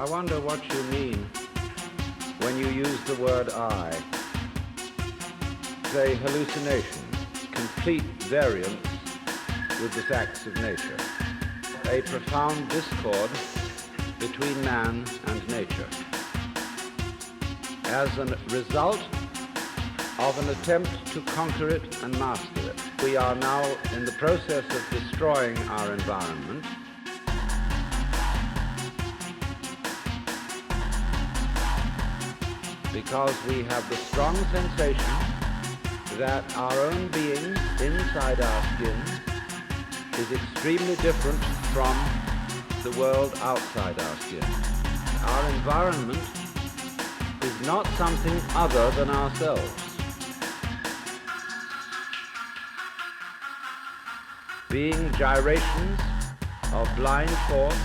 I wonder what you mean when you use the word I. Say hallucination, complete variance with the facts of nature, a profound discord between man and nature, as a result of an attempt to conquer it and master it. We are now in the process of destroying our environment because we have the strong sensation that our own being inside our skin is extremely different from the world outside our skin. Our environment is not something other than ourselves. Being gyrations of blind force,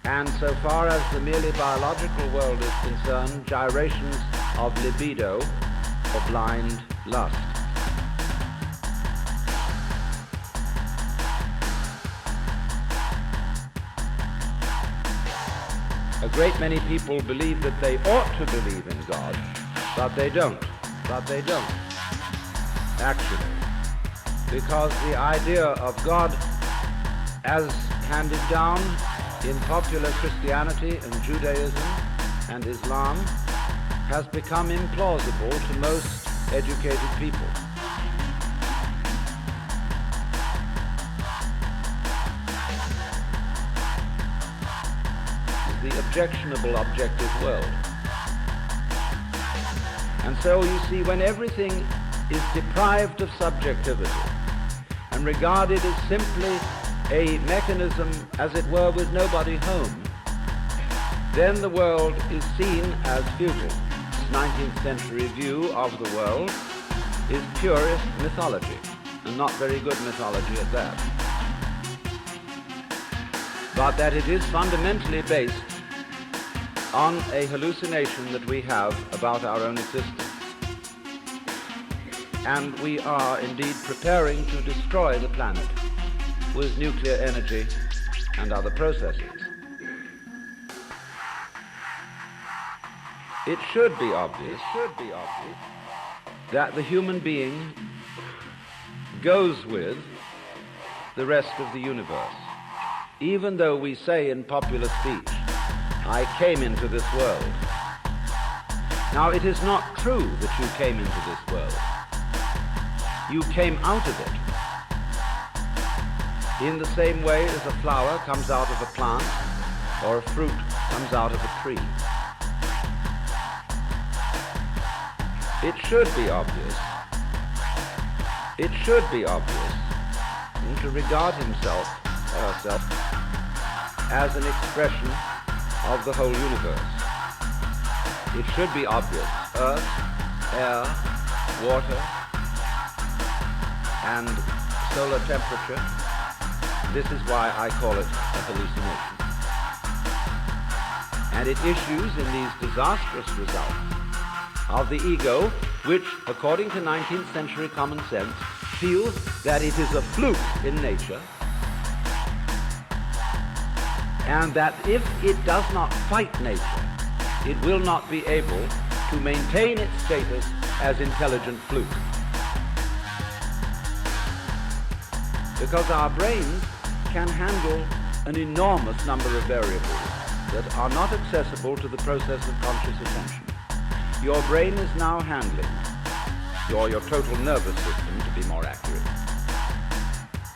and so far as the merely biological world is concerned, gyrations of libido or blind lust. A great many people believe that they ought to believe in God, but they don't. Actually. Because the idea of God as handed down in popular Christianity and Judaism and Islam has become implausible to most educated people. The objectionable objective world. And so you see, when everything is deprived of subjectivity and regarded as simply a mechanism, as it were, with nobody home, then the world is seen as futile. This 19th century view of the world is purist mythology, and not very good mythology at that. But that it is fundamentally based on a hallucination that we have about our own existence. And we are indeed preparing to destroy the planet with nuclear energy and other processes. It should be obvious that the human being goes with the rest of the universe. Even though we say in popular speech, I came into this world. Now, it is not true that you came into this world. You came out of it. In the same way as a flower comes out of a plant, or a fruit comes out of a tree. It should be obvious to regard himself or herself as an expression of the whole universe. It should be obvious. Earth, air, water, and solar temperature. This is why I call it a hallucination. And it issues in these disastrous results of the ego, which, according to 19th century common sense, feels that it is a fluke in nature, and that if it does not fight nature, it will not be able to maintain its status as intelligent fluke. Because our brains can handle an enormous number of variables that are not accessible to the process of conscious attention. Your brain is now handling, or your total nervous system to be more accurate,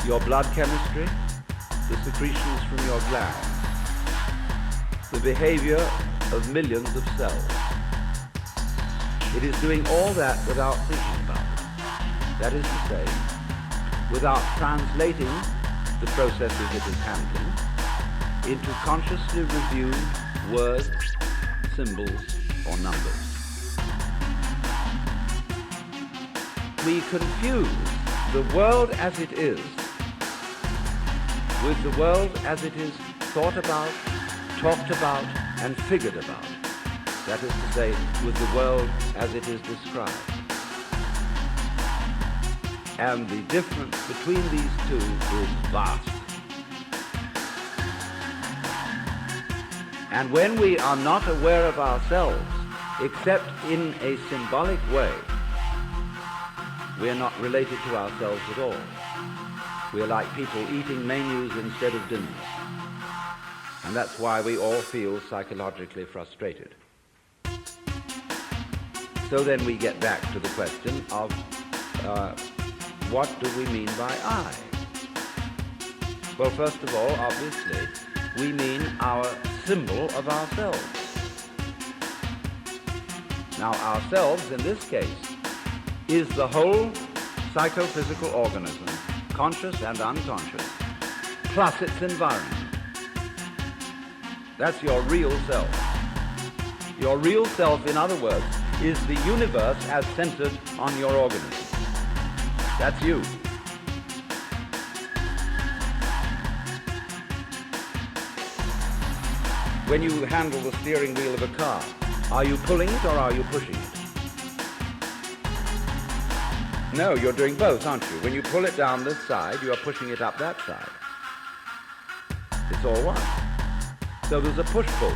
your blood chemistry, the secretions from your glands, the behavior of millions of cells. It is doing all that without thinking about it. That is to say, without translating the processes it is handling into consciously reviewed words, symbols, or numbers. We confuse the world as it is with the world as it is thought about, talked about, and figured about. That is to say, with the world as it is described. And the difference between these two is vast. And when we are not aware of ourselves, except in a symbolic way, we are not related to ourselves at all. We are like people eating menus instead of dinners. And that's why we all feel psychologically frustrated. So then we get back to the question of what do we mean by I? Well, first of all, obviously, we mean our symbol of ourselves. Now, ourselves, in this case, is the whole psychophysical organism, conscious and unconscious, plus its environment. That's your real self. Your real self, in other words, is the universe as centered on your organism. That's you. When you handle the steering wheel of a car, are you pulling it or are you pushing it? No, you're doing both, aren't you? When you pull it down this side, you are pushing it up that side. It's all one. So there's a push-pull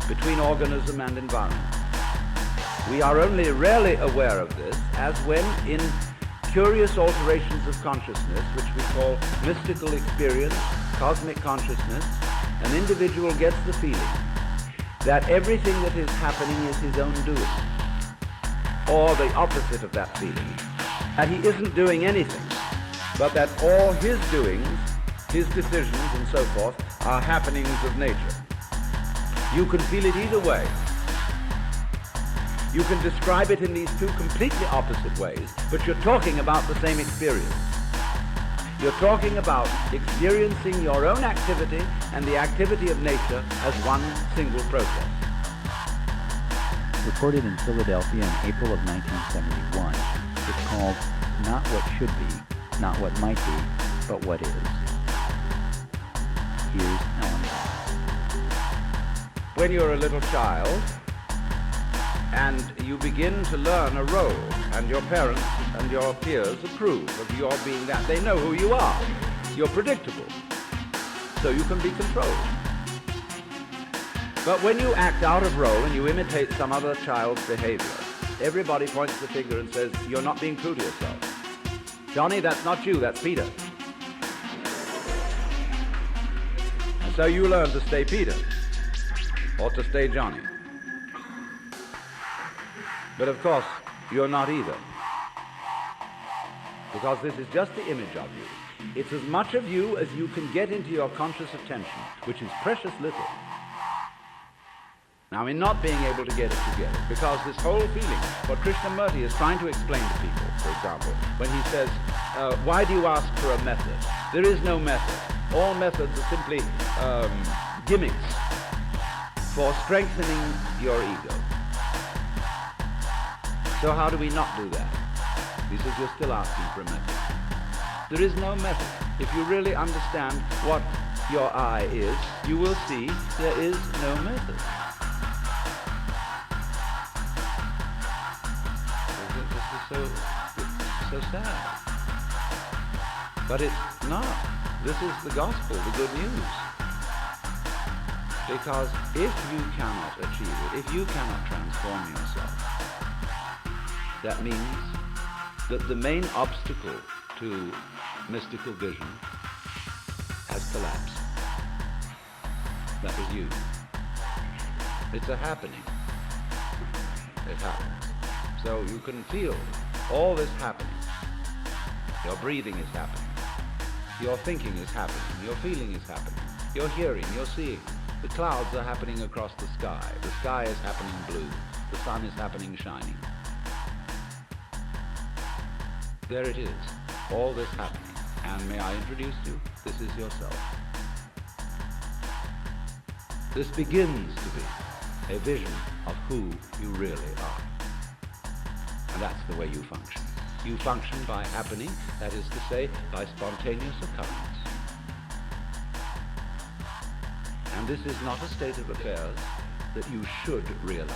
between organism and environment. We are only rarely aware of this as when in curious alterations of consciousness, which we call mystical experience, cosmic consciousness, an individual gets the feeling that everything that is happening is his own doing, or the opposite of that feeling, that he isn't doing anything, but that all his doings, his decisions and so forth, are happenings of nature. You can feel it either way. You can describe it in these two completely opposite ways, but you're talking about the same experience. You're talking about experiencing your own activity and the activity of nature as one single process. Recorded in Philadelphia in April of 1971, it's called Not What Should Be, Not What Might Be, but What Is. Here's Ellen. When you're a little child and you begin to learn a role, and your parents and your peers approve of your being that, they know who you are. You're predictable, so you can be controlled. But when you act out of role and you imitate some other child's behavior, everybody points the finger and says, you're not being true to yourself. Johnny, that's not you, that's Peter. And so you learn to stay Peter, or to stay Johnny. But of course, you're not either. Because this is just the image of you. It's as much of you as you can get into your conscious attention, which is precious little. Now, in not being able to get it together, because this whole feeling, what Krishnamurti is trying to explain to people, for example, when he says, why do you ask for a method? There is no method. All methods are simply gimmicks for strengthening your ego. So how do we not do that? He says, you're still asking for a method. There is no method. If you really understand what your I is, you will see there is no method. This is so sad. But it's not. This is the gospel, the good news. Because if you cannot achieve it, if you cannot transform yourself, that means that the main obstacle to mystical vision has collapsed. That was you. It's a happening. It happens. So you can feel all this happening. Your breathing is happening. Your thinking is happening. Your feeling is happening. Your hearing, your seeing. The clouds are happening across the sky. The sky is happening blue. The sun is happening shining. There it is, all this happening. And may I introduce you? This is yourself. This begins to be a vision of who you really are. And that's the way you function. You function by happening, that is to say, by spontaneous occurrence. And this is not a state of affairs that you should realize.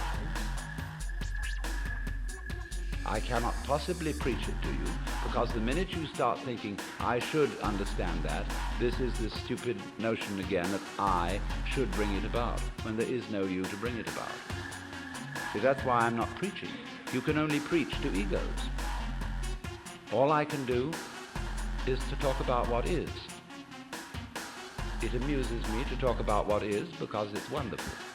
I cannot possibly preach it to you, because the minute you start thinking, I should understand that, this is this stupid notion again that I should bring it about, when there is no you to bring it about. See, that's why I'm not preaching. You can only preach to egos. All I can do is to talk about what is. It amuses me to talk about what is because it's wonderful.